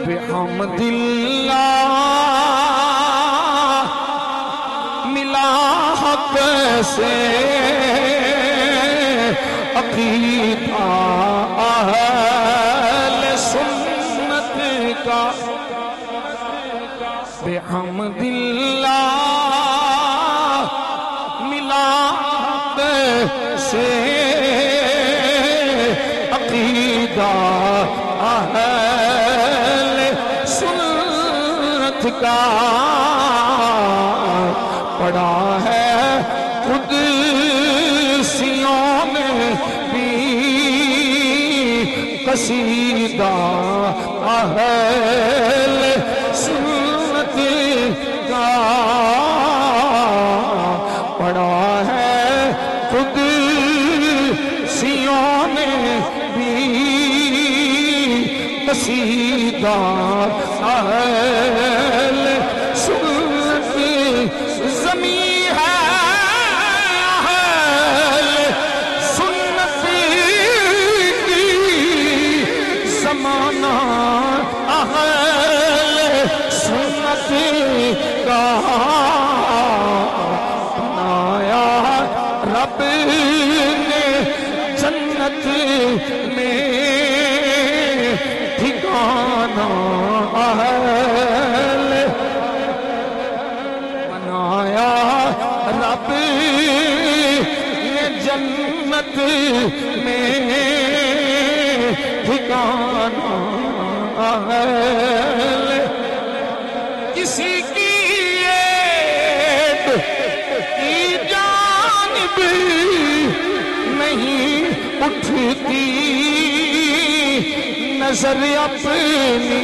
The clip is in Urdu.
بحمد اللہ ملا حق سے عقیدہ اہل سنت کا بحمد اللہ ملا حق سے عقیدہ اہل سنت کا پڑا ہے قدسیوں میں بھی قصیدہ اہل سنت کا پڑا ہے قدسیوں میں بھی قصیدہ اہل سنت زمین ہے اہل سنت کی زمانہ اہل سنت کا بنایا رب نے جنت میں ٹھکانہ اہل بنایا رب نے جنت میں ٹھکانہ اہل کسی کی عید کی جانب نہیں اٹھتی نظر اپنی